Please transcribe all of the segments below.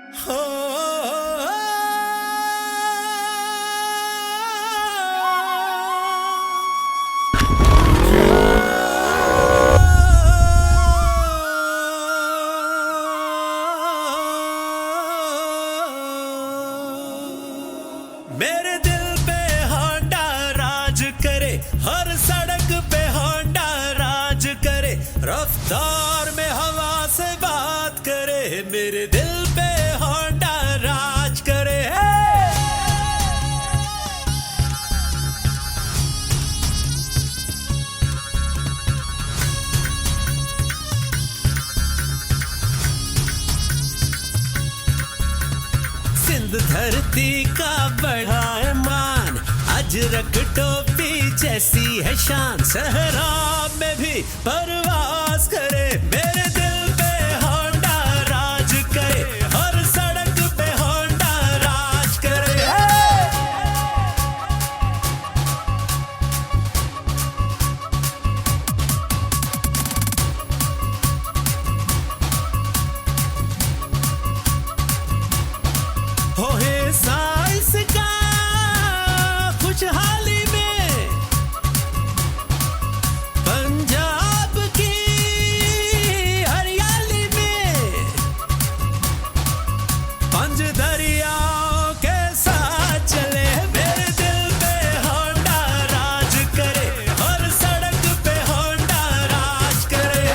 मेरे दिल पे होंडा राज करे, हर सड़क पे होंडा राज करे, रफ्तार में हवा से बात करे, मेरे दिल पे होंडा राज करे। सिंध धरती का बड़ा है मान, अजरक टोपी जैसी है शान, सहरा में भी परवास करे, मेरे दिल पे होंडा राज करे, हर सड़क पे होंडा राज करे। हो हे साइंस का खुशहाली में, पंजाब की हरियाली में, पंज दरियाओं के साथ चले, मेरे दिल पे होंडा राज करे, हर सड़क पे होंडा राज करे।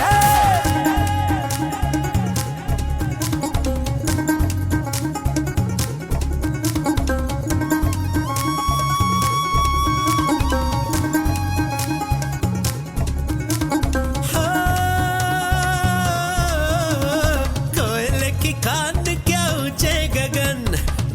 कोयले की खान क्या ऊंचे गगन,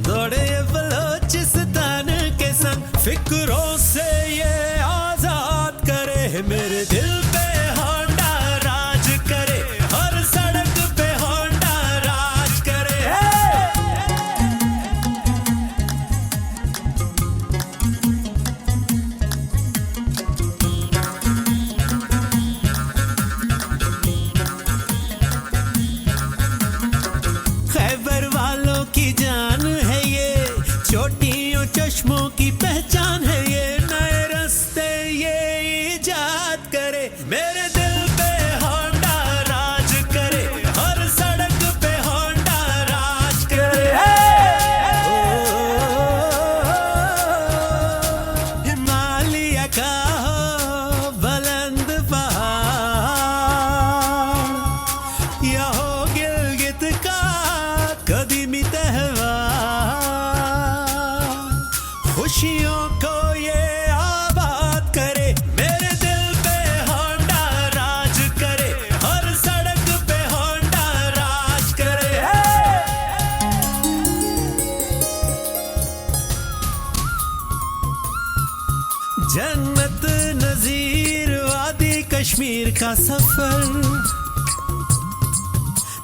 दौड़े बलोचिस्तान के संग, फिक्रों से ये आजाद करे, मेरे दिल पे होंडा राज करे, हर सड़क पे होंडा राज करे। खैबर वालों की जान है ये, चोटियों चश्मों की पहचान है ये, नए रास्ते ये इजाद करे, मेरे दिल पे होंडा राज करे, हर सड़क पे होंडा राज करे। हिमालय का हो बुलंद पहाड़, या हो गिलगित का कदीमी तहवार, खुशियों को ये आबाद करे, मेरे दिल पे होंडा राज करे, हर सड़क पे होंडा राज करे। जन्नत नजीर वादी कश्मीर का सफर,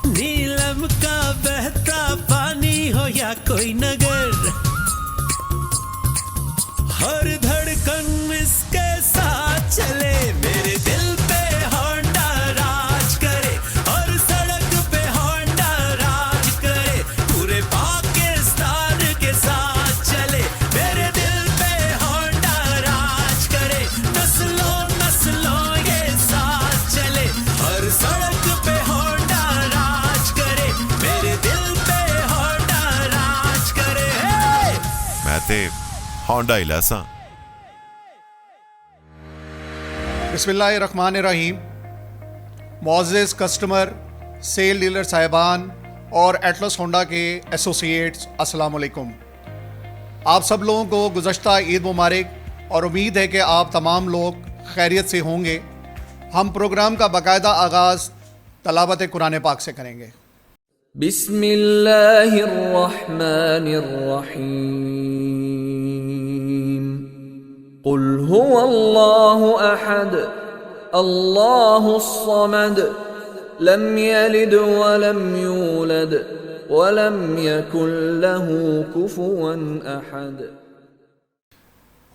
नीलम का बहता पानी हो या कोई नगर, हर धड़कन इसके साथ चले, मेरे दिल पे होंडा राज करे, हर सड़क पे होंडा राज करे, पूरे पाकिस्तान के साथ चले, मेरे दिल पे होंडा राज करे, नस्लों नस्लों ये साथ चले, हर सड़क पे होंडा राज करे, मेरे दिल पे होंडा राज करे। मैं ते होंडा ही लासा। बिस्मिल्लाहिर्रहमानिर्रहीम। मुअज़्ज़िज़ कस्टमर, सेल डीलर साहिबान और एटलस होंडा के एसोसिएट्स, अस्सलाम वालेकुम। आप सब लोगों को गुज़श्ता ईद मुबारक और उम्मीद है कि आप तमाम लोग खैरियत से होंगे। हम प्रोग्राम का बाकायदा आगाज़ तलावत कुरान पाक से करेंगे। बिस्मिल्लाहिर्रहमानिर्रहीम। कुल हुवल्लाहु अहद, अल्लाहुस्समद, लम यलिद वलम यूलद वलम यकुल लहू कुफुवन अहद।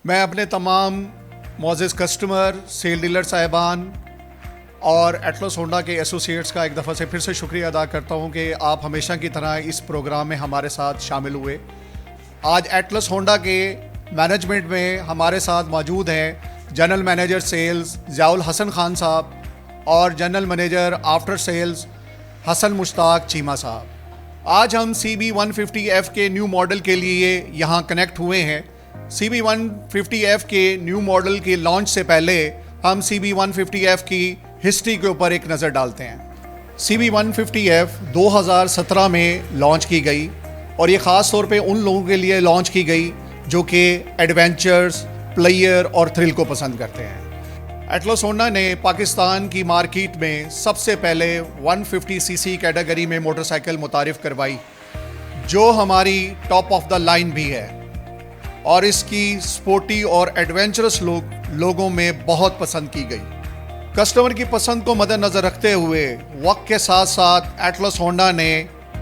मैं अपने तमाम मुअज़्ज़िज़ कस्टमर, सेल डीलर साहिबान और एटलस होंडा के एसोसिएट्स का एक दफ़ा से फिर से शुक्रिया अदा करता हूं कि आप हमेशा की तरह इस प्रोग्राम में हमारे साथ शामिल हुए। आज एटलस होंडा के मैनेजमेंट में हमारे साथ मौजूद हैं general manager sales Ziaul Hasan Khan sahab और general manager after sales Hasan Mushtaq Cheema sahab. आज हम CB150F के न्यू मॉडल के लिए यहाँ कनेक्ट हुए हैं। CB150F के न्यू मॉडल के लॉन्च से पहले हम CB150F की हिस्ट्री के ऊपर एक नज़र डालते हैं। CB150F 2017 में लॉन्च की गई और ये ख़ास तौर पे उन लोगों के लिए लॉन्च की गई जो कि एडवेंचर्स, प्लेयर और थ्रिल को पसंद करते हैं। एटलस होंडा ने पाकिस्तान की मार्केट में सबसे पहले 150cc कैटेगरी में मोटरसाइकिल मुतारिफ करवाई, जो हमारी टॉप ऑफ द लाइन भी है और इसकी स्पोर्टी और एडवेंचरस लोगों में बहुत पसंद की गई। कस्टमर की पसंद को मद्देनज़र रखते हुए वक्त के साथ साथ एटलस होंडा ने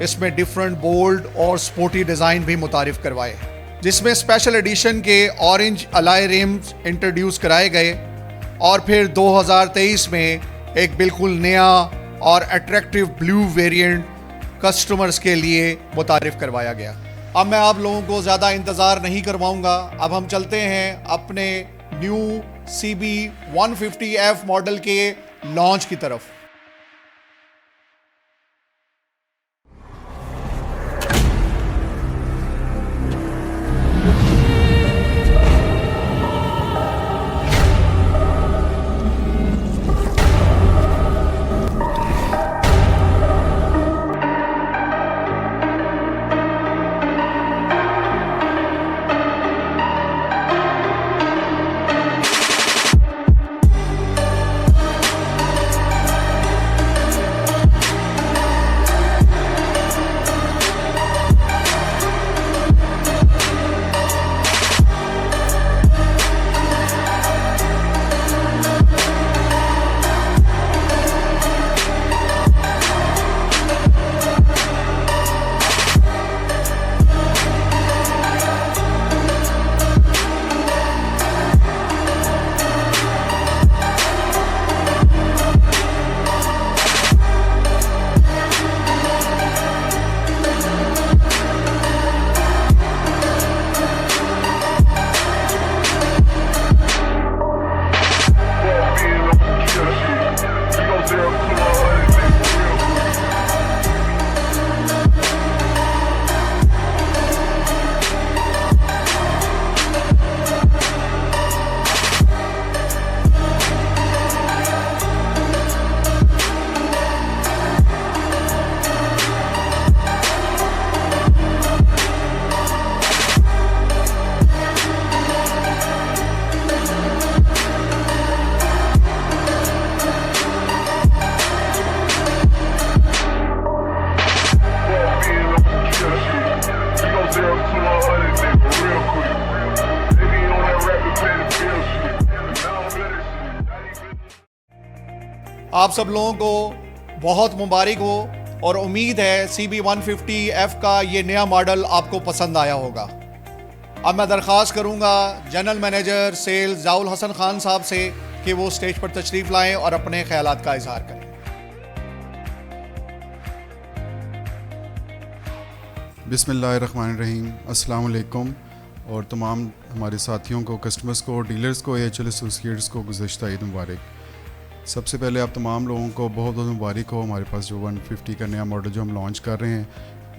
इसमें डिफरेंट बोल्ड और स्पोर्टी डिज़ाइन भी मुतारिफ करवाए, जिसमें स्पेशल एडिशन के ऑरेंज अलाई रिम्स इंट्रोड्यूस कराए गए और फिर 2023 में एक बिल्कुल नया और अट्रैक्टिव ब्लू वेरिएंट कस्टमर्स के लिए मुतारिफ करवाया गया। अब मैं आप लोगों को ज़्यादा इंतज़ार नहीं करवाऊंगा, अब हम चलते हैं अपने न्यू CB150F मॉडल के लॉन्च की तरफ। आप सब लोगों को बहुत मुबारक हो और उम्मीद है CB150F का ये नया मॉडल आपको पसंद आया होगा। अब मैं दरख्वास्त करूंगा general manager sales Ziaul Hasan Khan sahab से कि वो स्टेज पर तशरीफ़ लाएं और अपने ख्यालात का इजहार करें। बिस्मिल्लाहिर्रहमानिर्रहीम, अस्सलाम वालेकुम और तमाम हमारे साथियों को, कस्टमर्स को, डीलर्स को, AHL एसोसिएट्स को गुज़श्ता ईद मुबारक। सबसे पहले आप तमाम लोगों को बहुत बहुत मुबारक हो। हमारे पास जो 150 का नया मॉडल जो हम लॉन्च कर रहे हैं,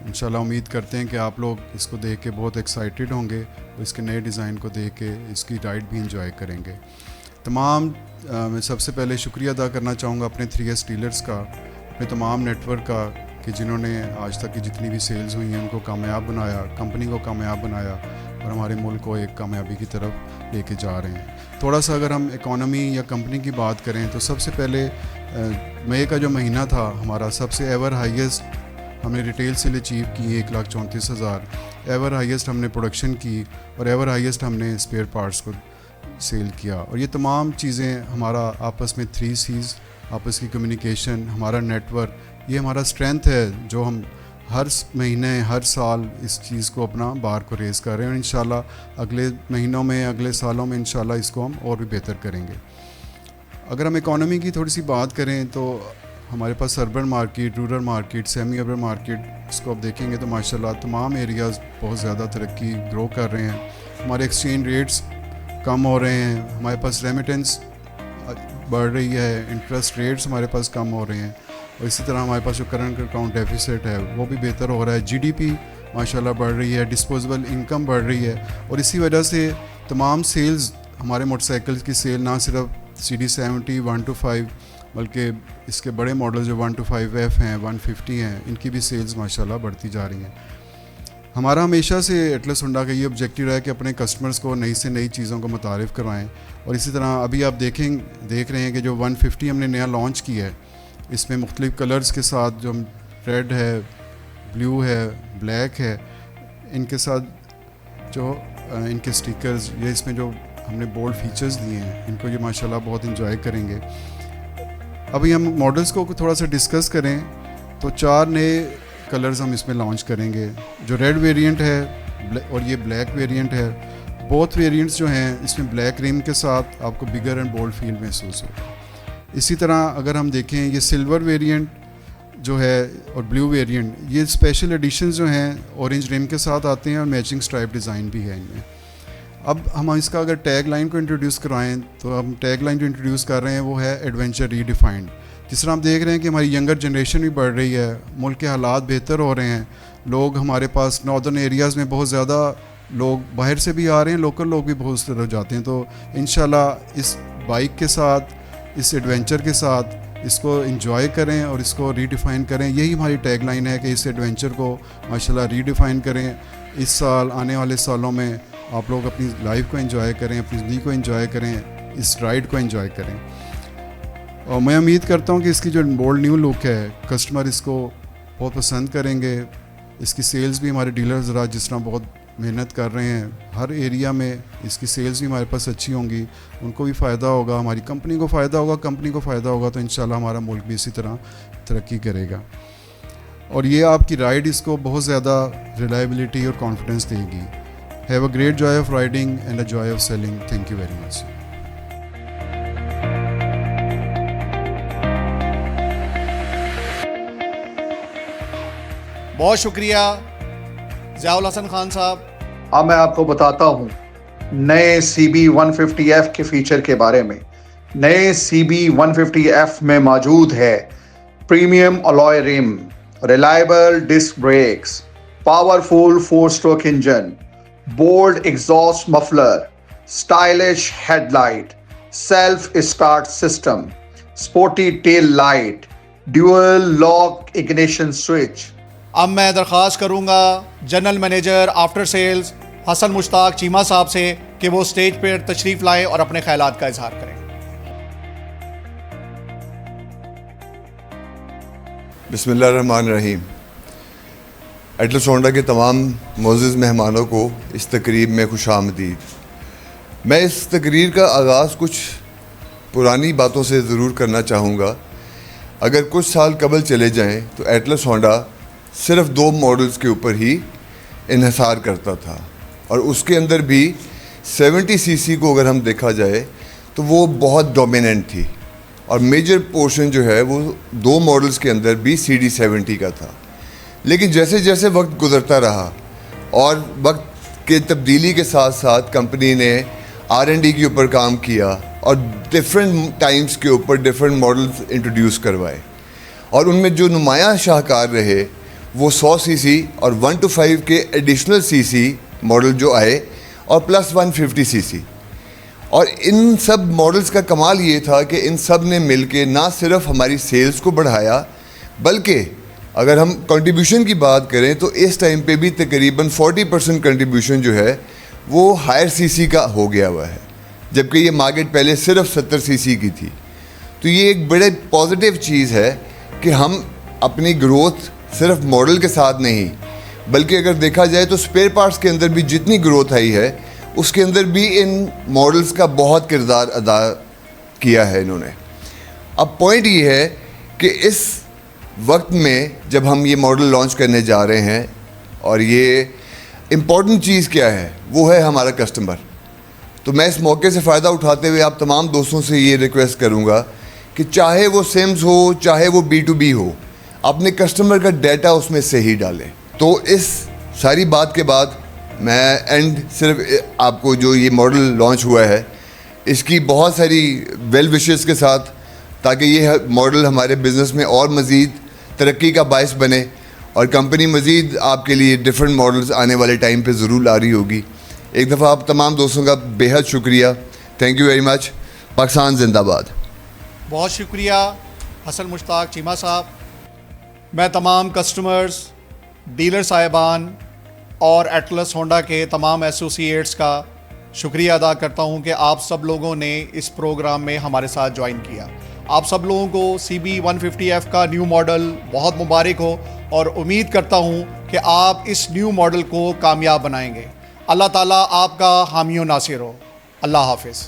इंशाल्लाह उम्मीद करते हैं कि आप लोग इसको देख के बहुत एक्साइटेड होंगे और इसके नए डिज़ाइन को देख के इसकी राइड भी इंजॉय करेंगे। तमाम मैं सबसे पहले शुक्रिया अदा करना चाहूँगा अपने 3S डीलर्स का, अपने तमाम नेटवर्क का, कि जिन्होंने आज तक की जितनी भी सेल्स हुई हैं उनको कामयाब बनाया, कंपनी को कामयाब बनाया और हमारे मुल्क को एक कामयाबी की तरफ लेके जा रहे हैं। थोड़ा सा अगर हम इकॉनमी या कंपनी की बात करें तो सबसे पहले मई का जो महीना था हमारा सबसे एवर हाईएस्ट हमने रिटेल सेल अचीव की 1,34,000, एवर हाईएस्ट हमने प्रोडक्शन की और एवर हाईएस्ट हमने स्पेयर पार्ट्स को सेल किया। और ये तमाम चीज़ें हमारा आपस में 3 C's, आपस की कम्युनिकेशन, हमारा नेटवर्क, ये हमारा स्ट्रेंथ है जो हम हर महीने हर साल इस चीज़ को अपना बार को रेज़ कर रहे हैं और इंशाल्लाह अगले महीनों में, अगले सालों में इंशाल्लाह इसको हम और भी बेहतर करेंगे। अगर हम इकोनॉमी की थोड़ी सी बात करें तो हमारे पास urban market, rural market, semi urban market, इसको आप देखेंगे तो माशाल्लाह तमाम एरियाज़ बहुत ज़्यादा तरक्की ग्रो कर रहे हैं। हमारे एक्सचेंज रेट्स कम हो रहे हैं, हमारे पास रेमिटेंस बढ़ रही है, इंटरेस्ट रेट्स हमारे पास कम हो रहे हैं, और इसी तरह हमारे पास जो करंट अकाउंट डेफिसिट है वो भी बेहतर हो रहा है। जीडीपी माशाल्लाह बढ़ रही है, डिस्पोजेबल इनकम बढ़ रही है, और इसी वजह से तमाम सेल्स, हमारे मोटरसाइकिल्स की सेल ना सिर्फ CD70 1 to 5 बल्कि इसके बड़े मॉडल जो 1 to 5F हैं, 150 हैं, इनकी भी सेल्स माशाल्लाह बढ़ती जा रही हैं। हमारा हमेशा से एटलस होंडा का ये ऑब्जेक्टिव रहा है कि अपने कस्टमर्स को नई से नई चीज़ों को मुतारिफ़ करवाएं, और इसी तरह अभी आप देख रहे हैं कि जो 150 हमने नया लॉन्च किया है, इसमें मुख्तलिफ़ कलर्स के साथ, जो रेड है, ब्लू है, ब्लैक है, इनके साथ जो इनके स्टिकर्स, ये इसमें जो हमने बोल्ड फीचर्स दिए हैं, इनको ये माशाल्लाह बहुत इंजॉय करेंगे। अभी हम मॉडल्स को थोड़ा सा डिस्कस करें तो 4 नए कलर्स हम इसमें लॉन्च करेंगे। जो रेड वेरिएंट है और ये ब्लैक वेरिएंट है, बोथ वेरिएंट्स जो हैं इसमें ब्लैक रिम के साथ आपको बिगर एंड बोल्ड फील महसूस होगा। इसी तरह अगर हम देखें ये सिल्वर वेरिएंट जो है और ब्लू वेरिएंट, ये स्पेशल एडिशंस जो हैं ऑरेंज रिम के साथ आते हैं और मैचिंग स्ट्राइप डिज़ाइन भी है इनमें। अब हम इसका अगर टैग लाइन को इंट्रोड्यूस करवाएं तो हम टैग लाइन जो इंट्रोड्यूस कर रहे हैं वो है एडवेंचर रीडिफाइंड। जिस तरह हम देख रहे हैं कि हमारी यंगर जनरेशन भी बढ़ रही है, मुल्क के हालात बेहतर हो रहे हैं, लोग हमारे पास नॉर्दर्न एरियाज़ में बहुत ज़्यादा लोग बाहर से भी आ रहे हैं, लोकल लोग भी बहुत तरह जाते हैं। तो इंशाल्लाह इस बाइक के साथ, इस एडवेंचर के साथ इसको एंजॉय करें और इसको रीडिफ़ाइन करें। यही हमारी टैग लाइन है कि इस एडवेंचर को माशाल्लाह रीडिफ़ाइन करें। इस साल, आने वाले सालों में आप लोग अपनी लाइफ को एंजॉय करें, अपनी ज़िंदगी को एंजॉय करें, इस राइड को एंजॉय करें। और मैं उम्मीद करता हूँ कि इसकी जो बोल्ड न्यू लुक है, कस्टमर इसको बहुत पसंद करेंगे। इसकी सेल्स भी हमारे डीलर ज़रा जिस तरह बहुत मेहनत कर रहे हैं, हर एरिया में इसकी सेल्स भी हमारे पास अच्छी होंगी, उनको भी फ़ायदा होगा, हमारी कंपनी को फ़ायदा होगा, कंपनी को फ़ायदा होगा, तो इंशाल्लाह हमारा मुल्क भी इसी तरह तरक्की करेगा। और ये आपकी राइड इसको बहुत ज़्यादा रिलायबिलिटी और कॉन्फिडेंस देगी। Have a great Joy of riding and a joy of selling. Thank you very much. बहुत शुक्रिया ज़ियाउल हसन खान साहब। अब मैं आपको बताता हूँ नए CB 150F के फीचर के बारे में। नए CB 150F में मौजूद है premium alloy rim, reliable disc brakes, powerful 4-स्ट्रोक engine, bold exhaust muffler, stylish headlight, self start system, sporty tail light, dual lock ignition switch. अब मैं दरख्वास्त करूंगा general manager after sales Hasan Mushtaq Cheema साहब से कि वो स्टेज पर तशरीफ़ लाएं और अपने ख्यालात का इजहार करें। बिस्मिल्लाहिर्रहमानिर्रहीम। एटलस होंडा के तमाम मोअज़्ज़िज़ मेहमानों को इस तकरीब में खुशामदीद। मैं इस तकरीर का आगाज़ कुछ पुरानी बातों से ज़रूर करना चाहूँगा। अगर कुछ साल कबल चले जाएं तो एटलस होंडा सिर्फ 2 मॉडल्स के ऊपर ही इन्हिसार करता था, और उसके अंदर भी 70 सीसी को अगर हम देखा जाए तो वो बहुत डोमिनेंट थी, और मेजर पोर्शन जो है वो 2 मॉडल्स के अंदर भी CD70 का था। लेकिन जैसे जैसे वक्त गुजरता रहा और वक्त के तब्दीली के साथ साथ कंपनी ने R&D के ऊपर काम किया और डिफरेंट टाइम्स के ऊपर डिफरेंट मॉडल्स इंट्रोड्यूस करवाए, और उनमें जो नुमायाँ शाहकार रहे वो 100 सीसी और 1 to 5 के एडिशनल सीसी मॉडल जो आए, और प्लस 150 सीसी। और इन सब मॉडल्स का कमाल ये था कि इन सब ने मिल के ना सिर्फ हमारी सेल्स को बढ़ाया, बल्कि अगर हम कंट्रीब्यूशन की बात करें तो इस टाइम पे भी तकरीबन 40% कंट्रीब्यूशन जो है वो हायर सीसी का हो गया हुआ है, जबकि ये मार्केट पहले सिर्फ 70 सीसी की थी। तो ये एक बड़े पॉजिटिव चीज़ है कि हम अपनी ग्रोथ सिर्फ मॉडल के साथ नहीं, बल्कि अगर देखा जाए तो स्पेयर पार्ट्स के अंदर भी जितनी ग्रोथ आई है उसके अंदर भी इन मॉडल्स का बहुत किरदार अदा किया है इन्होंने। अब पॉइंट ये है कि इस वक्त में जब हम ये मॉडल लॉन्च करने जा रहे हैं, और ये इम्पॉर्टेंट चीज़ क्या है, वो है हमारा कस्टमर। तो मैं इस मौके से फ़ायदा उठाते हुए आप तमाम दोस्तों से ये रिक्वेस्ट करूँगा कि चाहे वो सिम्स हो चाहे वो B2B हो, अपने कस्टमर का डेटा उसमें सही डालें। तो इस सारी बात के बाद मैं सिर्फ आपको जो ये मॉडल लॉन्च हुआ है इसकी बहुत सारी वेल विशेस के साथ, ताकि ये मॉडल हमारे बिज़नेस में और मज़ीद तरक्की का बायस बने और कंपनी मज़ीद आपके लिए डिफरेंट मॉडल्स आने वाले टाइम पे ज़रूर ला रही होगी। एक दफ़ा आप तमाम दोस्तों का बेहद शुक्रिया। Thank you very much. Pakistan जिंदाबाद। बहुत शुक्रिया हसन मुश्ताक चीमा साहब। मैं तमाम कस्टमर्स, डीलर साहिबान और एटलस होंडा के तमाम एसोसिएट्स का शुक्रिया अदा करता हूं कि आप सब लोगों ने इस प्रोग्राम में हमारे साथ ज्वाइन किया। आप सब लोगों को CB150F का न्यू मॉडल बहुत मुबारक हो और उम्मीद करता हूं कि आप इस न्यू मॉडल को कामयाब बनाएंगे। अल्लाह ताला आपका हामी व नासिर हो। अल्लाह हाफिज़।